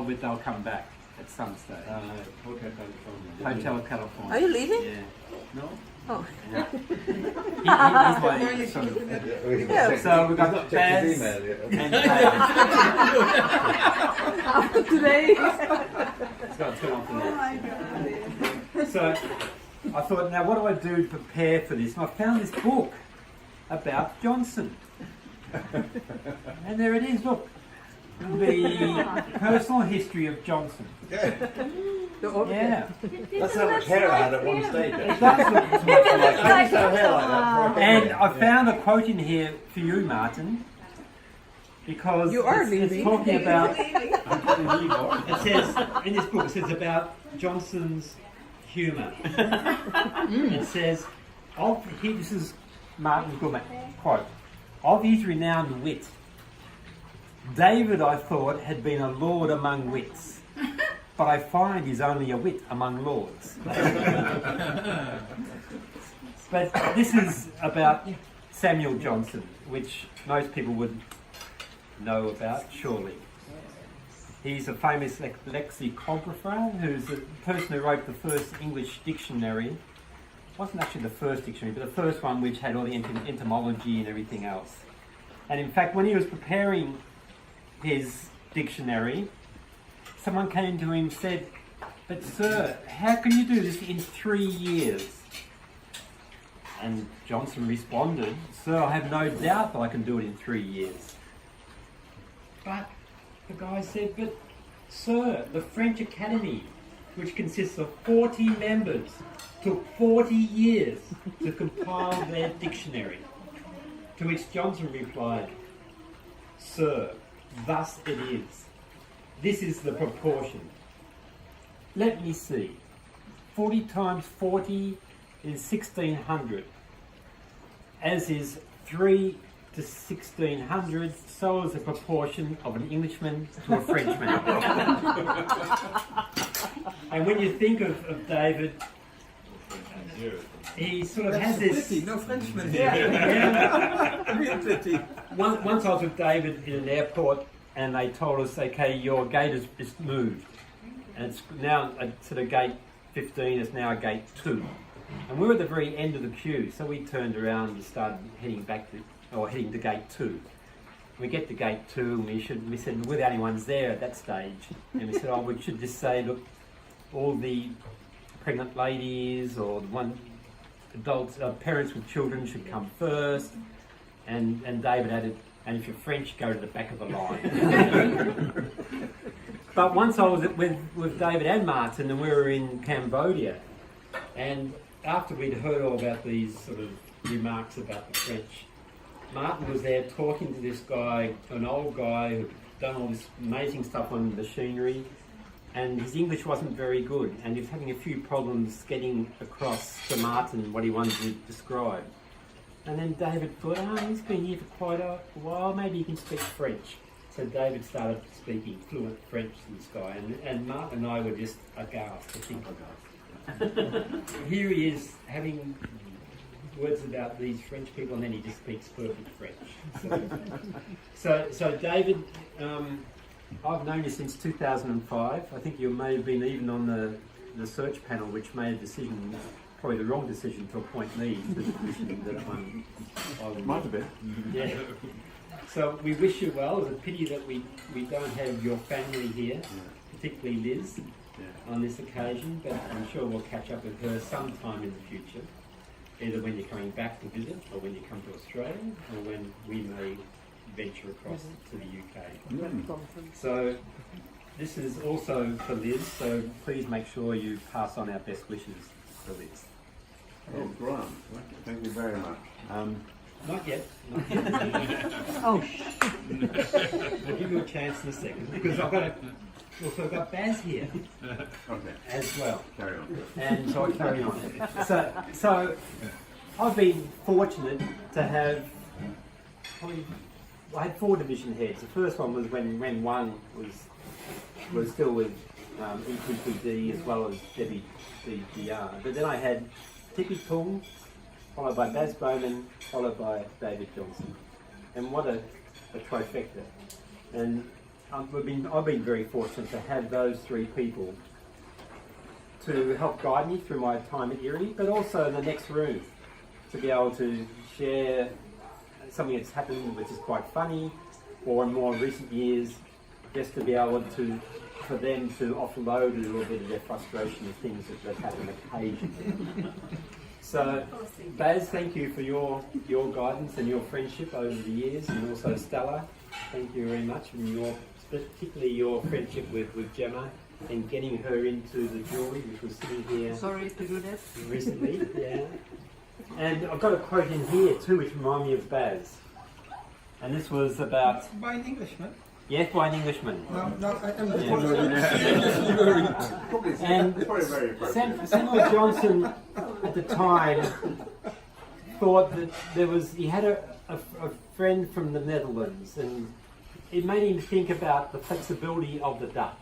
but they'll come back at some stage. Hotel California. Hotel California. Are you leaving? Yeah. No? Oh. Yeah. He's my sort of... Yeah. So we've got Check Baz his email, yeah. and David. After today. It's got to turn off the net. So I thought, now what do I do to prepare for this? And I found this book about Johnson. And there it is, look. The personal history of Johnson. Yeah. That's how much hair I had at one stage. It does look much like I used to have hair like that. And I found a quote in here for you, Martin, because You are it's leaving. talking about, it says, in this book, it says about Johnson's humour. It says, this is Martin Goodman, quote, of his renowned wit, David, I thought, had been a lord among wits, but I find he's only a wit among lords. But this is about Samuel Johnson, which most people would know about, surely. He's a famous lexicographer who's the person who wrote the first English dictionary. It wasn't actually the first dictionary, but the first one which had all the etymology and everything else. And in fact, when he was preparing his dictionary, someone came to him and said, "But sir, how can you do this in 3 years?" And Johnson responded, "Sir, I have no doubt that I can do it in 3 years." But the guy said, "But sir, the French Academy, which consists of 40 members, took 40 years to compile their dictionary." To which Johnson replied, "Sir, thus it is. This is the proportion. Let me see. 40 times 40 is 1600. As is 3 to 1600, so is the proportion of an Englishman to a Frenchman." And when you think of David, he sort of has this... No Frenchman Yeah. Real pity. Once I was with David in an airport and they told us, okay, your gate is moved. And it's now to gate 15, it's now gate 2. And we were at the very end of the queue, so we turned around and started heading to gate 2. We get to gate 2 and we said, we're the only ones there at that stage. And we said, we should just say, look, all the pregnant ladies or the adults, parents with children should come first. And David added, and if you're French, go to the back of the line. But once I was with David and Martin, and we were in Cambodia, and after we'd heard all about these sort of remarks about the French, Martin was there talking to this guy, an old guy who'd done all this amazing stuff on machinery, and his English wasn't very good, and he was having a few problems getting across to Martin what he wanted to describe. And then David thought, he's been here for quite a while, maybe he can speak French. So David started speaking fluent French to this guy, and Martin and I were just aghast to think here he is having words about these French people, and then he just speaks perfect French. So David, I've known you since 2005. I think you may have been even on the search panel, which made a decision, probably the wrong decision, to appoint me to the position that I Might have been. Yeah. So we wish you well. It's a pity that we don't have your family here, particularly Liz, on this occasion, but I'm sure we'll catch up with her sometime in the future, either when you're coming back to visit or when you come to Australia or when we may venture across to the UK. So this is also for Liz, so please make sure you pass on our best wishes for Liz. Oh, Grant, thank you very much. Not yet. Not yet. Oh, I'll give you a chance in a second, because I've got Baz here Okay, as well. carry on. And so I carry on. So I've been fortunate to have, I had 4 division heads. The first one was when one was still with EPPD as well as Debbie DDR. But then I had Tippy Tung, followed by Baz Bowman, followed by David Johnson. And what a trifecta. And I've been very fortunate to have those three people to help guide me through my time at Erie, but also in the next room to be able to share something that's happened which is quite funny, or in more recent years, just to be able to, for them to offload a little bit of their frustration of things that happen occasionally. So, Baz, thank you for your guidance and your friendship over the years, and also Stella, thank you very much, and particularly your friendship with Gemma, and getting her into the jewellery, which was sitting here. Sorry to do that. Recently, yeah. And I've got a quote in here too, which reminds me of Baz. And this was about, By an Englishman? yes, by an Englishman. No, I am Probably, And probably very appropriate. Samuel Johnson at the time thought that he had a friend from the Netherlands, and it made him think about the flexibility of the Dutch.